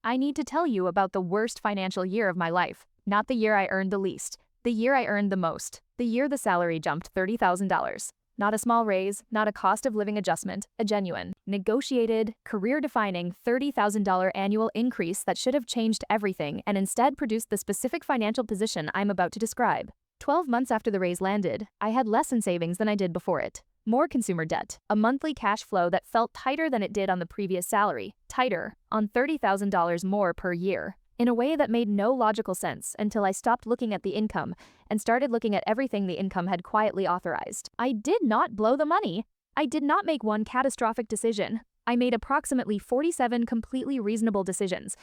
I need to tell you about the worst financial year of my life. Not the year I earned the least, the year I earned the most, the year the salary jumped $30,000. Not a small raise, not a cost of living adjustment, a genuine, negotiated, career-defining $30,000 annual increase that should have changed everything and instead produced the specific financial position I'm about to describe. 12 months after the raise landed, I had less in savings than I did before it. More consumer debt, a monthly cash flow that felt tighter than it did on the previous salary, tighter, on $30,000 more per year, in a way that made no logical sense until I stopped looking at the income and started looking at everything the income had quietly authorized. I did not blow the money. I did not make one catastrophic decision. I made approximately 47 completely reasonable decisions,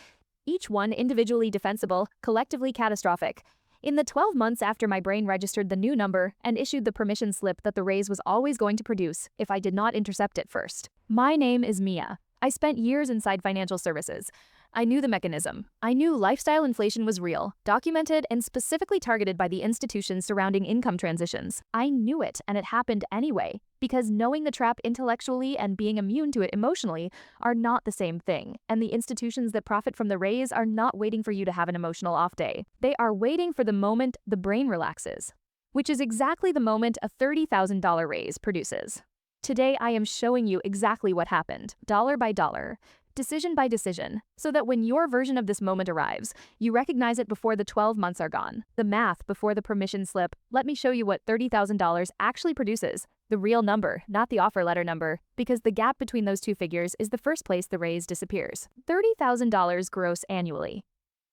each one individually defensible, collectively catastrophic. In the 12 months after my brain registered the new number and issued the permission slip that the raise was always going to produce if I did not intercept it first. My name is Mia. I spent years inside financial services. I knew the mechanism. I knew lifestyle inflation was real, documented and specifically targeted by the institutions surrounding income transitions. I knew it, and it happened anyway, because knowing the trap intellectually and being immune to it emotionally are not the same thing, and the institutions that profit from the raise are not waiting for you to have an emotional off day. They are waiting for the moment the brain relaxes, which is exactly the moment a $30,000 raise produces. Today, I am showing you exactly what happened, dollar by dollar, decision by decision, so that when your version of this moment arrives, you recognize it before the 12 months are gone. The math before the permission slip. Let me show you what $30,000 actually produces, the real number, not the offer letter number, because the gap between those two figures is the first place the raise disappears. $30,000 gross annually.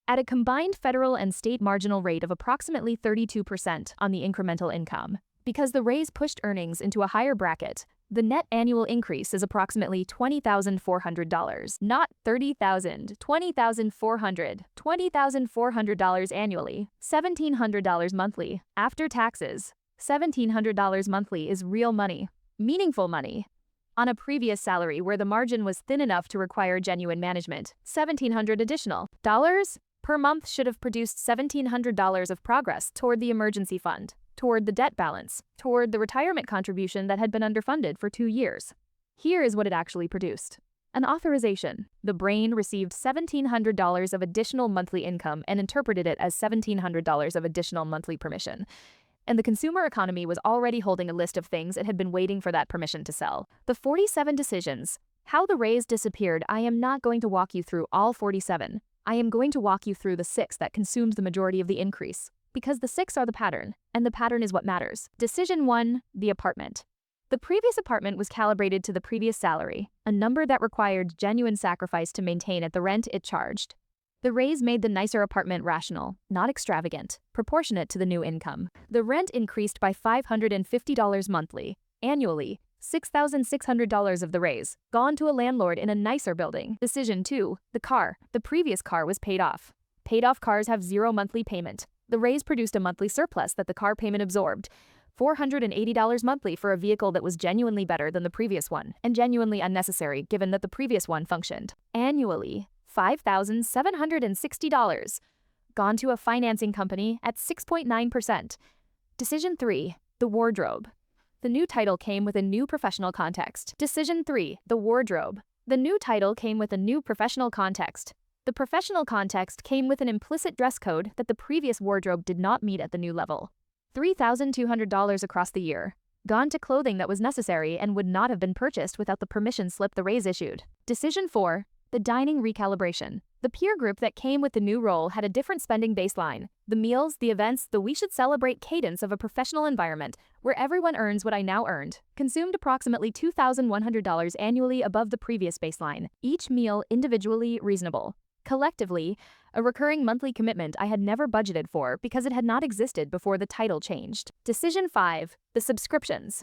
At a combined federal and state marginal rate of approximately 32% on the incremental income. Because the raise pushed earnings into a higher bracket, the net annual increase is approximately $20,400, not $30,000, $20,400, $20,400 annually, $1,700 monthly, after taxes. $1,700 monthly is real money, meaningful money. On a previous salary where the margin was thin enough to require genuine management, $1,700 additional dollars per month should have produced $1,700 of progress toward the emergency fund, toward the debt balance, toward the retirement contribution that had been underfunded for 2 years. Here is what it actually produced. An authorization. The brain received $1,700 of additional monthly income and interpreted it as $1,700 of additional monthly permission. And the consumer economy was already holding a list of things it had been waiting for that permission to sell. The 47 decisions. How the raise disappeared. I am not going to walk you through all 47. I am going to walk you through the 6 that consumed the majority of the increase. Because the 6 are the pattern, and the pattern is what matters. Decision 1, the apartment. The previous apartment was calibrated to the previous salary, a number that required genuine sacrifice to maintain at the rent it charged. The raise made the nicer apartment rational, not extravagant, proportionate to the new income. The rent increased by $550 monthly, annually, $6,600 of the raise, gone to a landlord in a nicer building. Decision 2, the car. The previous car was paid off. Paid-off cars have zero monthly payment. The raise produced a monthly surplus that the car payment absorbed. $480 monthly for a vehicle that was genuinely better than the previous one, and genuinely unnecessary given that the previous one functioned. Annually, $5,760. Gone to a financing company at 6.9%. Decision 3, the wardrobe. The new title came with a new professional context. Decision 3, the wardrobe. The new title came with a new professional context. The professional context came with an implicit dress code that the previous wardrobe did not meet at the new level. $3,200 across the year. Gone to clothing that was necessary and would not have been purchased without the permission slip the raise issued. Decision 4, the dining recalibration. The peer group that came with the new role had a different spending baseline. The meals, the events, the we should celebrate cadence of a professional environment where everyone earns what I now earned, consumed approximately $2,100 annually above the previous baseline. Each meal individually reasonable. Collectively, a recurring monthly commitment I had never budgeted for because it had not existed before the title changed. Decision 5, the subscriptions.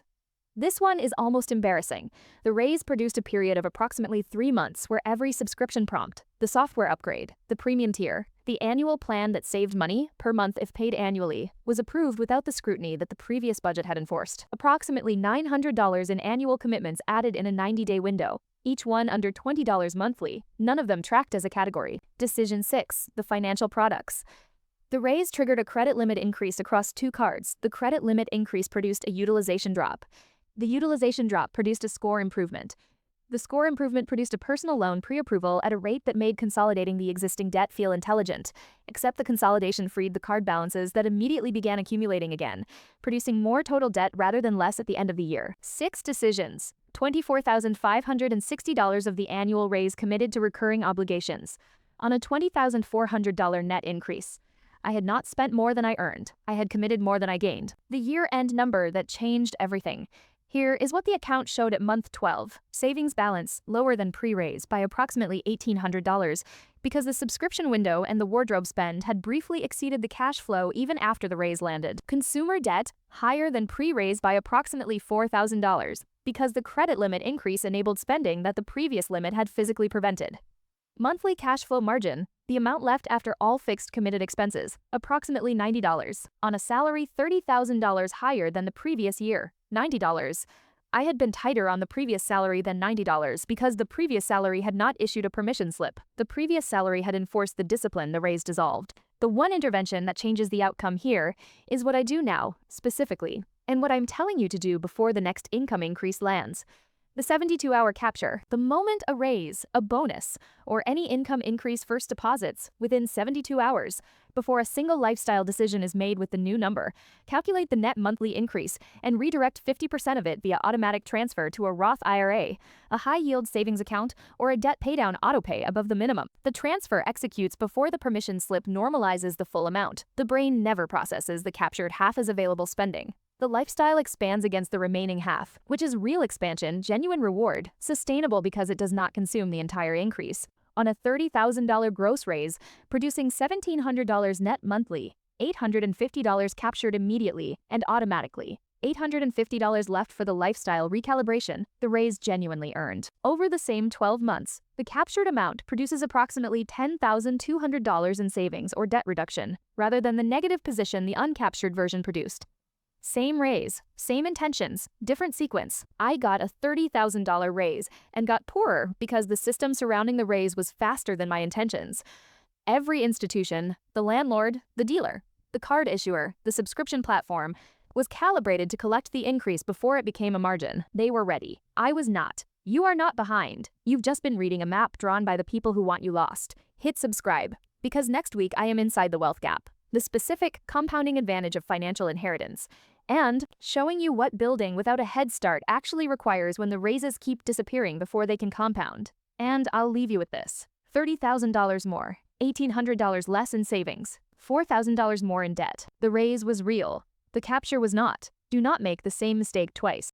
This one is almost embarrassing. The raise produced a period of approximately 3 months where every subscription prompt, the software upgrade, the premium tier, the annual plan that saved money per month if paid annually, was approved without the scrutiny that the previous budget had enforced. Approximately $900 in annual commitments added in a 90-day window, each one under $20 monthly, none of them tracked as a category. Decision 6, the financial products. The raise triggered a credit limit increase across 2 cards. The credit limit increase produced a utilization drop. The utilization drop produced a score improvement. The score improvement produced a personal loan pre-approval at a rate that made consolidating the existing debt feel intelligent, except the consolidation freed the card balances that immediately began accumulating again, producing more total debt rather than less at the end of the year. 6 decisions. $24,560 of the annual raise committed to recurring obligations, on a $20,400 net increase. I had not spent more than I earned. I had committed more than I gained. The year-end number that changed everything. Here is what the account showed at month 12. Savings balance lower than pre-raise by approximately $1,800 because the subscription window and the wardrobe spend had briefly exceeded the cash flow even after the raise landed. Consumer debt higher than pre-raise by approximately $4,000 because the credit limit increase enabled spending that the previous limit had physically prevented. Monthly cash flow margin, the amount left after all fixed committed expenses, approximately $90. On a salary $30,000 higher than the previous year, $90. I had been tighter on the previous salary than $90 because the previous salary had not issued a permission slip. The previous salary had enforced the discipline the raise dissolved. The one intervention that changes the outcome here is what I do now, specifically, and what I'm telling you to do before the next income increase lands. The 72-hour capture, the moment a raise, a bonus, or any income increase first deposits within 72 hours before a single lifestyle decision is made with the new number, calculate the net monthly increase and redirect 50% of it via automatic transfer to a Roth IRA, a high-yield savings account, or a debt paydown autopay above the minimum. The transfer executes before the permission slip normalizes the full amount. The brain never processes the captured half as available spending. The lifestyle expands against the remaining half, which is real expansion, genuine reward, sustainable because it does not consume the entire increase. On a $30,000 gross raise, producing $1,700 net monthly, $850 captured immediately and automatically, $850 left for the lifestyle recalibration, the raise genuinely earned. Over the same 12 months, the captured amount produces approximately $10,200 in savings or debt reduction, rather than the negative position the uncaptured version produced. Same raise, same intentions, different sequence. I got a $30,000 raise and got poorer because the system surrounding the raise was faster than my intentions. Every institution, the landlord, the dealer, the card issuer, the subscription platform, was calibrated to collect the increase before it became a margin. They were ready. I was not. You are not behind. You've just been reading a map drawn by the people who want you lost. Hit subscribe, because next week I am inside the wealth gap, the specific compounding advantage of financial inheritance, and showing you what building without a head start actually requires when the raises keep disappearing before they can compound. And I'll leave you with this. $30,000 more, $1,800 less in savings, $4,000 more in debt. The raise was real. The capture was not. Do not make the same mistake twice.